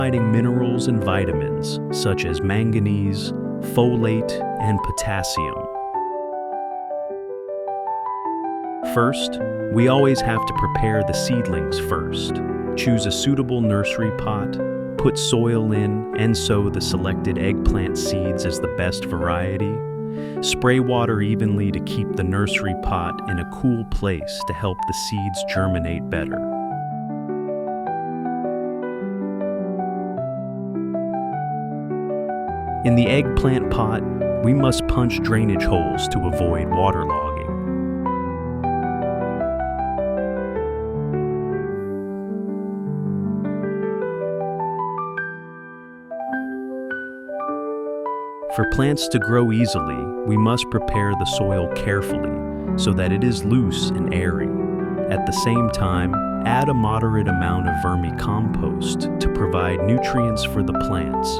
providing minerals and vitamins such as manganese, folate, and potassium. First, we always have to prepare the seedlings first. Choose a suitable nursery pot, put soil in, and sow the selected eggplant seeds as the best variety. Spray water evenly to keep the nursery pot in a cool place to help the seeds germinate better. In the eggplant pot, we must punch drainage holes to avoid waterlogging. For plants to grow easily, we must prepare the soil carefully so that it is loose and airy. At the same time, add a moderate amount of vermicompost to provide nutrients for the plants.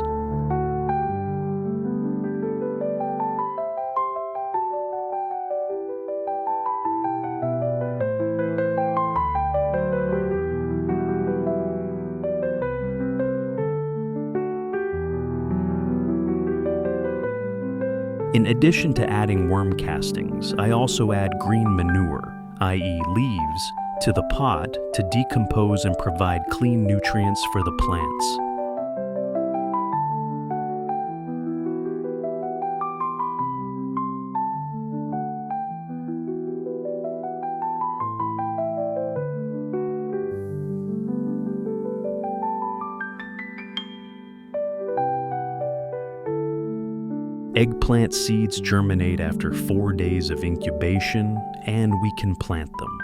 In addition to adding worm castings, I also add green manure, i.e. leaves, to the pot to decompose and provide clean nutrients for the plants. Eggplant seeds germinate after 4 days of incubation, and we can plant them.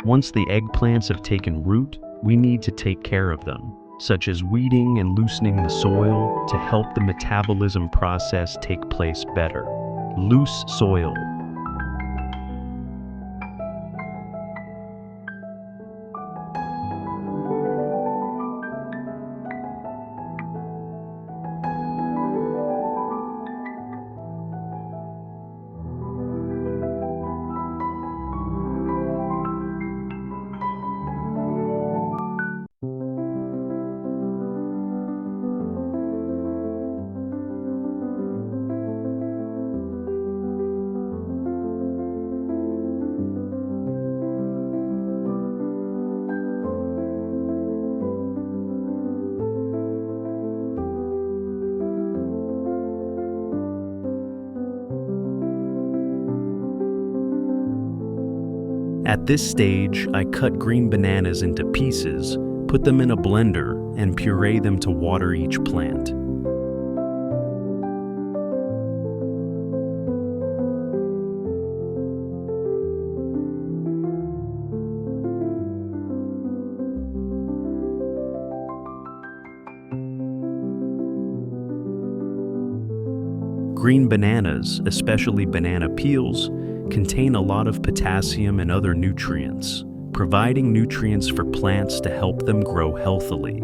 Once the eggplants have taken root, we need to take care of them, such as weeding and loosening the soil to help the metabolism process take place better. Loose soil. At this stage, I cut green bananas into pieces, put them in a blender, and puree them to water each plant. Green bananas, especially banana peels, contain a lot of potassium and other nutrients, providing nutrients for plants to help them grow healthily,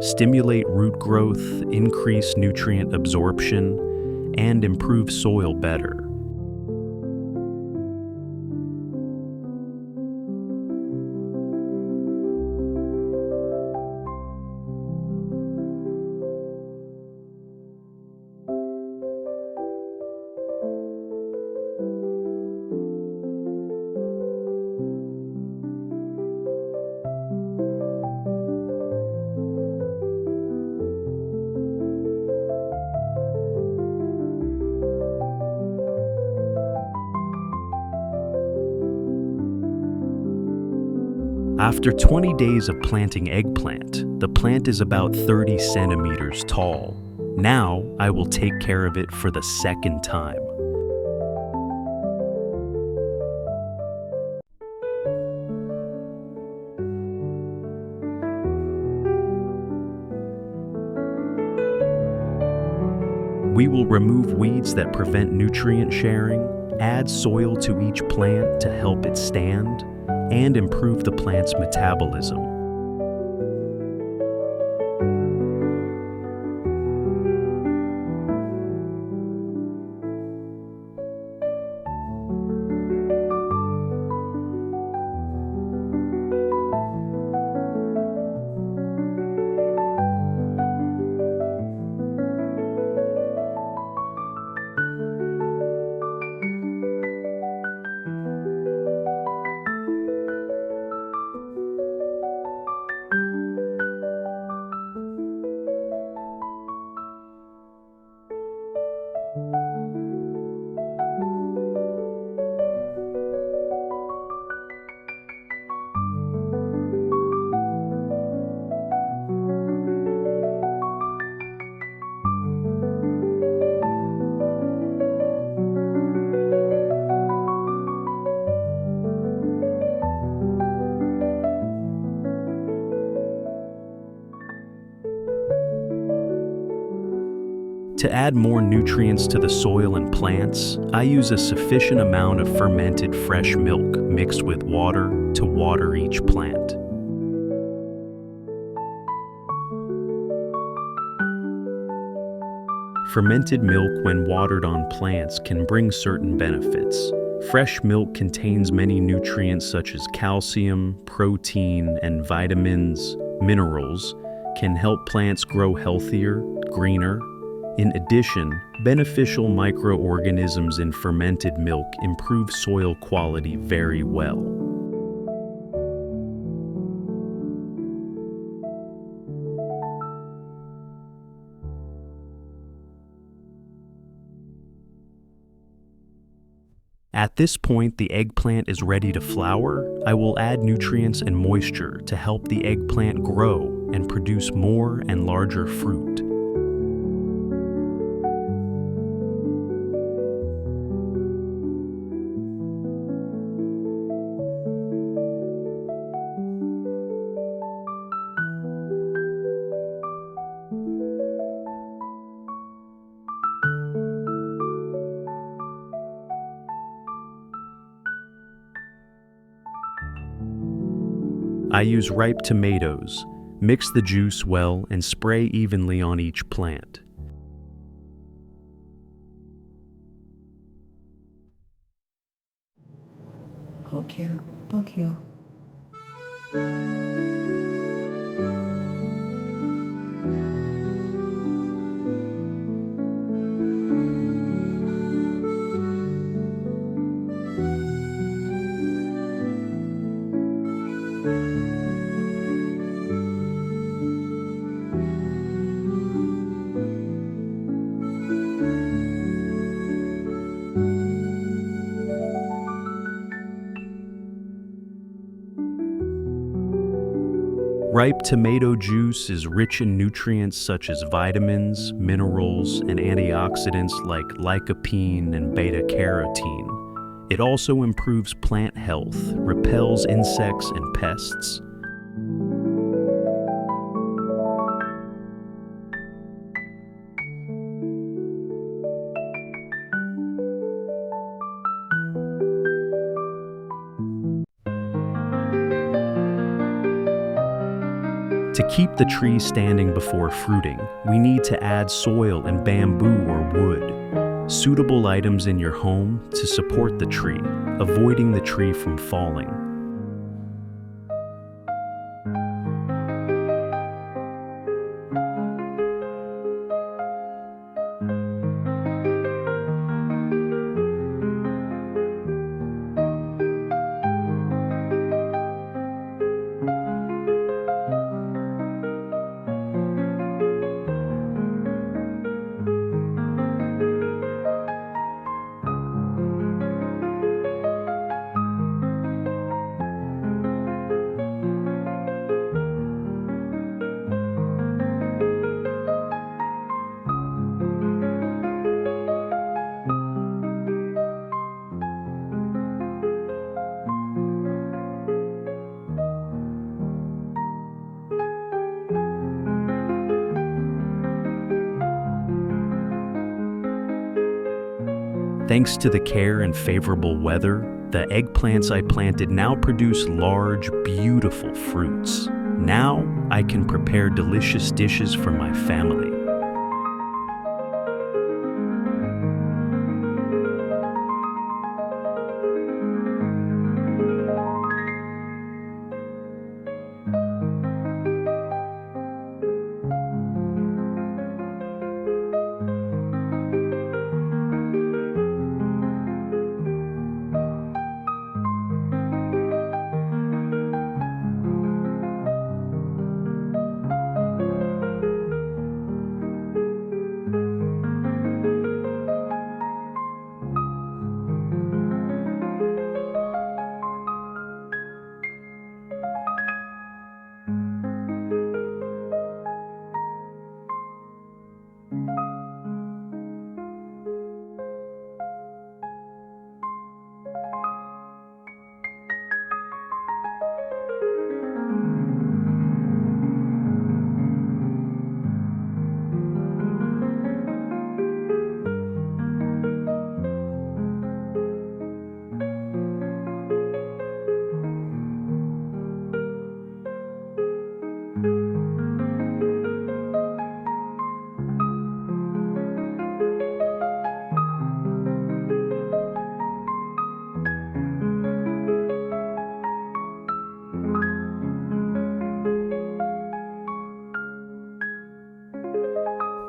stimulate root growth, increase nutrient absorption, and improve soil better. After 20 days of planting eggplant, the plant is about 30 centimeters tall. Now I will take care of it for the second time. We will remove weeds that prevent nutrient sharing, add soil to each plant to help it stand, and improve the plant's metabolism. To add more nutrients to the soil and plants, I use a sufficient amount of fermented fresh milk mixed with water to water each plant. Fermented milk, when watered on plants, can bring certain benefits. Fresh milk contains many nutrients such as calcium, protein, and vitamins, minerals, can help plants grow healthier, greener. In addition, beneficial microorganisms in fermented milk improve soil quality very well. At this point, the eggplant is ready to flower. I will add nutrients and moisture to help the eggplant grow and produce more and larger fruit. I use ripe tomatoes. Mix the juice well and spray evenly on each plant. Thank you. Thank you. Ripe tomato juice is rich in nutrients such as vitamins, minerals, and antioxidants like lycopene and beta-carotene. It also improves plant health, repels insects and pests. To keep the tree standing before fruiting, we need to add soil and bamboo or wood. Suitable items in your home to support the tree, avoiding the tree from falling. Thanks to the care and favorable weather, the eggplants I planted now produce large, beautiful fruits. Now I can prepare delicious dishes for my family.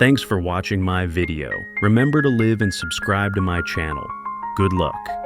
Thanks for watching my video. Remember to live and subscribe to my channel. Good luck.